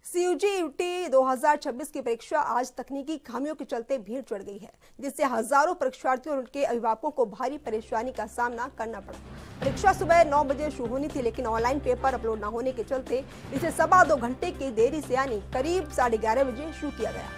CUT UT 2026 की परीक्षा आज तकनीकी खामियों के चलते भीड़ चढ़ गई है, जिससे हजारों परीक्षार्थियों और उनके अभिभावकों को भारी परेशानी का सामना करना पड़ा। परीक्षा सुबह 9 बजे शुरू होनी थी, लेकिन ऑनलाइन पेपर अपलोड न होने के चलते इसे 2.25 घंटे की देरी से यानी करीब 11:30 बजे शुरू किया गया।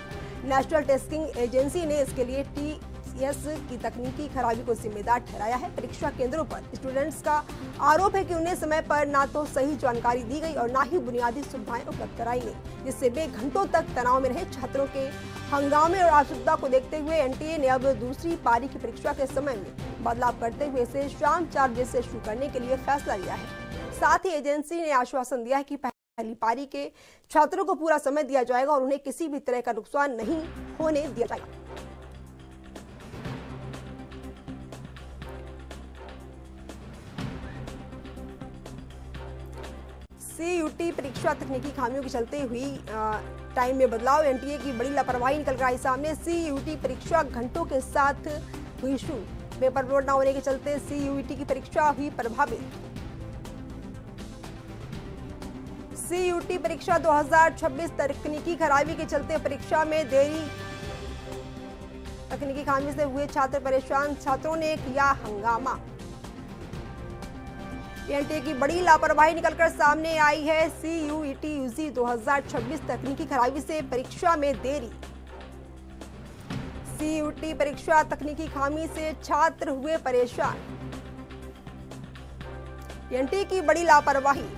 नेशनल टेस्टिंग एजेंसी ने इसके लिए TCS की तकनीकी खराबी को जिम्मेदार ठहराया है। परीक्षा केंद्रों पर स्टूडेंट्स का आरोप है कि उन्हें समय पर ना तो सही जानकारी दी गई और ना ही बुनियादी सुविधाएं उपलब्ध कराई गई, जिससे वे घंटों तक तनाव में रहे। छात्रों के हंगामे और असुविधा को देखते हुए NTA ने अब दूसरी पारी की परीक्षा के समय में बदलाव करते हुए इसे शाम 4 बजे से शुरू करने के लिए फैसला लिया है। साथ ही एजेंसी ने आश्वासन दिया है कि पहली पारी के छात्रों को पूरा समय दिया जाएगा और उन्हें किसी भी तरह का नुकसान नहीं होने दिया जाएगा। CUT परीक्षा तकनीकी खामियों के चलते हुई टाइम में बदलाव, NTA की बड़ी लापरवाही निकल कर आई सामने। CUT परीक्षा घंटों के साथ हुई शुरू, पेपर अपलोड न होने के चलते CUT की परीक्षा हुई प्रभावित। CUT परीक्षा 2026 तकनीकी खराबी के चलते परीक्षा में देरी, तकनीकी खामी से हुए छात्र परेशान, छात्रों ने किया हंगामा। NTA की बड़ी लापरवाही निकलकर सामने आई है। CUT UG 2026 तकनीकी खराबी से परीक्षा में देरी। CUT परीक्षा तकनीकी खामी से छात्र हुए परेशान। NTA की बड़ी लापरवाही,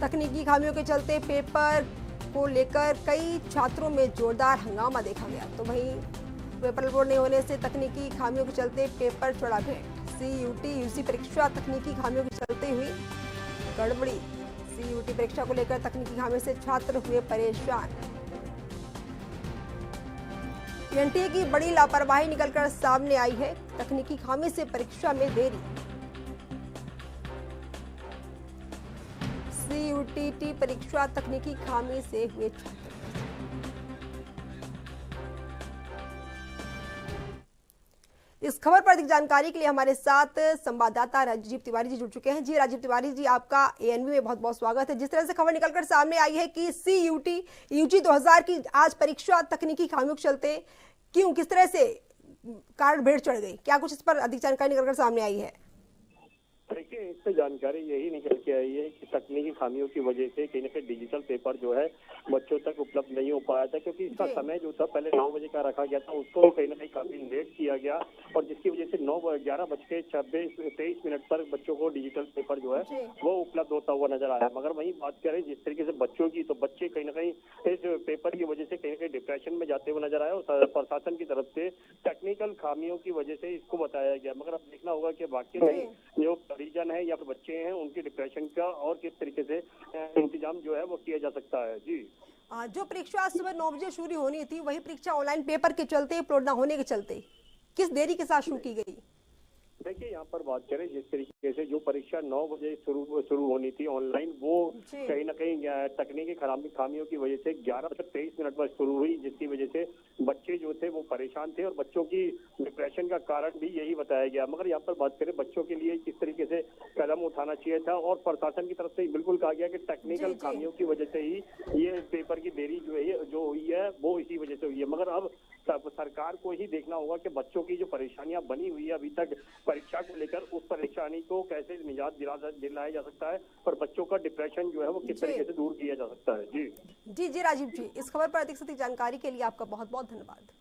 तकनीकी खामियों के चलते पेपर को लेकर कई छात्रों में जोरदार हंगामा देखा गया। तो वहीं पेपर अपलोड नहीं होने से तकनीकी खामियों के चलते पेपर चढ़ा भेंट। CUT UG परीक्षा तकनीकी खामियों के चलते हुई गड़बड़ी। CUT परीक्षा को लेकर तकनीकी खामियों से छात्र हुए परेशान। NTA की बड़ी लापरवाही निकलकर सामने आई है, तकनीकी खामी से परीक्षा में देरी। CUT परीक्षा तकनीकी खामी से हुए छात्र। इस खबर पर अधिक जानकारी के लिए हमारे साथ संवाददाता राजीव तिवारी जी जुड़ चुके हैं। जी राजीव तिवारी जी, आपका ANV में बहुत बहुत स्वागत है। जिस तरह से खबर निकलकर सामने आई है कि CUT UG 2000 की आज परीक्षा तकनीकी खामियों के चलते क्यों, किस तरह से कारण भीड़ चढ़ गई, क्या कुछ इस पर अधिक जानकारी निकलकर सामने आई है? देखिए, इससे जानकारी यही निकल के आई है कि तकनीकी खामियों की वजह से कहीं ना कहीं डिजिटल पेपर जो है बच्चों तक उपलब्ध नहीं हो पाया था, क्योंकि इसका समय जो था पहले 9 बजे का रखा गया था, उसको कहीं ना कहीं काफी लेट किया गया और जिसकी वजह से 11:23 पर बच्चों को डिजिटल पेपर जो है वो उपलब्ध होता हुआ नजर आया। मगर वहीं बात करें जिस तरीके से बच्चों की, तो बच्चे कहीं ना कहीं इस पेपर की वजह से कहीं ना कहीं डिप्रेशन में जाते हुए नजर आए और प्रशासन की तरफ से टेक्निकल खामियों की वजह से इसको बताया गया। मगर अब देखना होगा कि बाकी जो परिजन है या फिर बच्चे हैं उनके डिप्रेशन का और किस तरीके से इंतजाम जो है वो किया जा सकता है। जी, जो परीक्षा सुबह 9 बजे शुरू होनी थी, वही परीक्षा ऑनलाइन पेपर के चलते, अपलोड न होने के चलते किस देरी के साथ शुरू की गई? देखिए, यहाँ पर बात करें जिस तरीके से जो परीक्षा 9 बजे शुरू होनी थी ऑनलाइन, वो कहीं ना कहीं तकनीकी खामियों की वजह से 11:23 पर शुरू हुई, जिसकी वजह से बच्चे जो थे वो परेशान थे और बच्चों की डिप्रेशन का कारण भी यही बताया गया। मगर यहाँ पर बात करें बच्चों के लिए किस तरीके से कदम उठाना चाहिए था, और प्रशासन की तरफ से बिल्कुल कहा गया कि टेक्निकल खामियों की वजह से ही ये पेपर की देरी जो हुई है वो इसी वजह से हुई है। मगर अब सरकार को ही देखना होगा कि बच्चों की जो परेशानियां बनी हुई है अभी तक परीक्षा को लेकर, उस परेशानी को कैसे निजात दिलाया जा सकता है और बच्चों का डिप्रेशन जो है वो किस तरीके से दूर किया जा सकता है। जी जी राजीव जी, इस खबर पर अधिक से अधिक जानकारी के लिए आपका बहुत बहुत धन्यवाद।